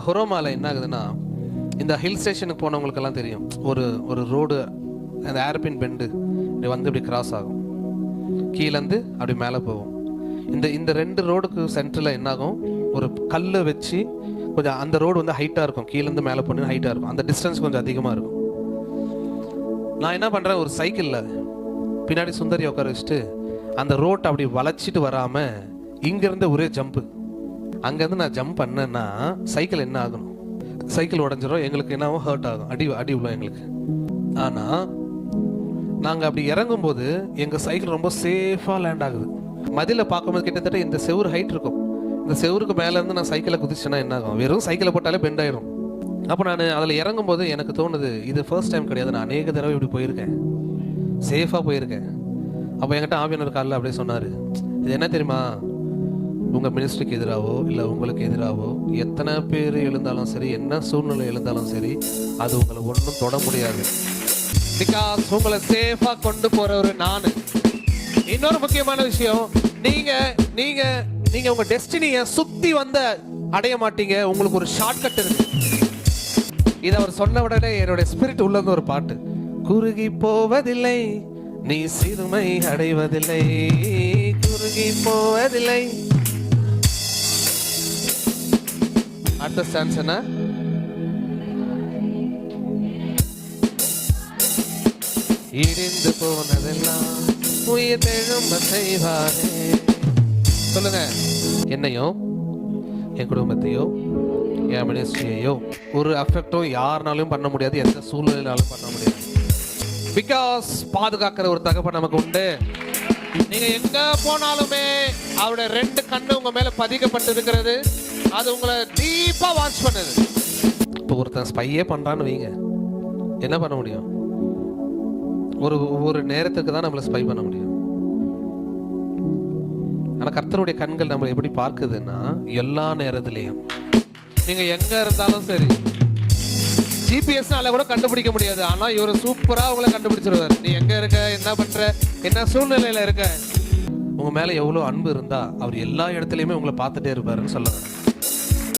ஹொரோமால என்ன ஆகுதுன்னா, இந்த ஹில் ஸ்டேஷனுக்கு போனவங்களுக்கெல்லாம் தெரியும், ஒரு ஒரு ரோடு, அந்த ஏர்பின் பெண்டு இப்படி வந்து இப்படி கிராஸ் ஆகும், கீழேருந்து அப்படி மேலே போகும். இந்த ரெண்டு ரோடுக்கு சென்டரில் என்னாகும், ஒரு கல் வச்சு கொஞ்சம் அந்த ரோடு வந்து ஹைட்டாக இருக்கும், கீழேருந்து மேலே போன ஹைட்டாக இருக்கும், அந்த டிஸ்டன்ஸ் கொஞ்சம் அதிகமாக இருக்கும். நான் என்ன பண்ணுறேன், ஒரு சைக்கிளில் பின்னாடி சுந்தரி உட்கார வச்சுட்டு அந்த ரோட்டை அப்படி வளைச்சிட்டு வராமல் இங்கேருந்து ஒரே ஜம்ப்பு. அங்கேருந்து நான் ஜம்ப் பண்ணேன்னா சைக்கிள் என்ன ஆகணும், சைக்கிள் உடஞ்சிரும், எங்களுக்கு என்னவோ ஹர்ட் ஆகும், அடி உள்ள எங்களுக்கு. ஆனால் நாங்கள் அப்படி இறங்கும்போது எங்கள் சைக்கிள் ரொம்ப சேஃபாக லேண்ட் ஆகுது. மதியில் பார்க்கும்போது கிட்டத்தட்ட இந்த செவுறு ஹைட் இருக்கும், இந்த செவுருக்கு மேலேருந்து நான் சைக்கிளை குதிச்சேன்னா என்ன ஆகும், வெறும் சைக்கிளை போட்டாலே பெண்ட் ஆயிடும். அப்போ நான் அதில் இறங்கும்போது எனக்கு தோணுது, இது ஃபர்ஸ்ட் டைம் கிடையாது, நான் அநேக தடவை இப்படி போயிருக்கேன், சேஃபாக போயிருக்கேன். அப்போ என்கிட்ட ஆவியானவர் காலையில் அப்படியே சொன்னார், இது என்ன தெரியுமா, உங்கள் மினிஸ்ட்ரிக்கு எதிராகவோ இல்லை உங்களுக்கு எதிராகவோ எத்தனை பேர் எழுந்தாலும் சரி, என்ன சூழ்நிலை எழுந்தாலும் சரி, அது உங்களை ஒன்றும் தொட முடியாது. பிகாஸ் உங்களை சேஃபாக கொண்டு போகிறவர் நான். இன்னொரு முக்கியமான விஷயம், நீங்க உங்க டெஸ்டினியை சுத்தி வந்து அடைய மாட்டீங்க, உங்களுக்கு ஒரு ஷார்ட்கட் இருக்கு. இதை அவர் சொன்ன உடனே என்னுடைய ஸ்பிரிட் உள்ள ஒரு பாட்டு, குறுகி போவதில்லை நீ சிறுமை அடைவதில்லை, குறுகி போவதில்லை. அடுத்த ஸ்டான்ஸ் என்ன, இடிந்து போனதெல்லாம் உயிர் தெழும்ப செய்வாரே. சொல்லுங்க, என்னையும் என் குடும்பத்தையோ என் மினிஸ்ட்ரியையோ ஒரு அஃபெக்டும் யாருனாலும் பண்ண முடியாது, எந்த சூழ்நிலையினாலும் பண்ண முடியாது. பிகாஸ் பாதுகாக்கிற ஒரு தகப்பன் நமக்கு உண்டு. நீங்க எங்க போனாலுமே அவருடைய ரெண்டு கண்ணு உங்க மேல பதிக்கப்பட்டு இருக்கிறது, அது உங்களை டீப்பா வாட்ச் பண்ணுது. இப்போ ஒருத்தன் ஸ்பையே பண்றான்னு வைங்க, என்ன பண்ண முடியும், ஒரு நேரத்துக்கு தான் நம்மளை ஸ்பை பண்ண முடியும். ஆனா கர்த்தருடைய கண்கள் நம்மளை எப்படி பார்க்குதுன்னா, எல்லா நேரத்திலையும் நீங்க எங்க இருந்தாலும் சரி, ஜிபிஎஸ்னால கூட கண்டுபிடிக்க முடியாது, ஆனா இவர் சூப்பரா உங்களை கண்டுபிடிச்சிருவார். நீ எங்க இருக்க, என்ன பண்ற, என்ன சூழ்நிலையில இருக்க, உங்க மேல எவ்வளவு அன்பு இருந்தா அவர் எல்லா இடத்துலயுமே உங்களை பார்த்துட்டே இருப்பாருன்னு சொல்லுங்க.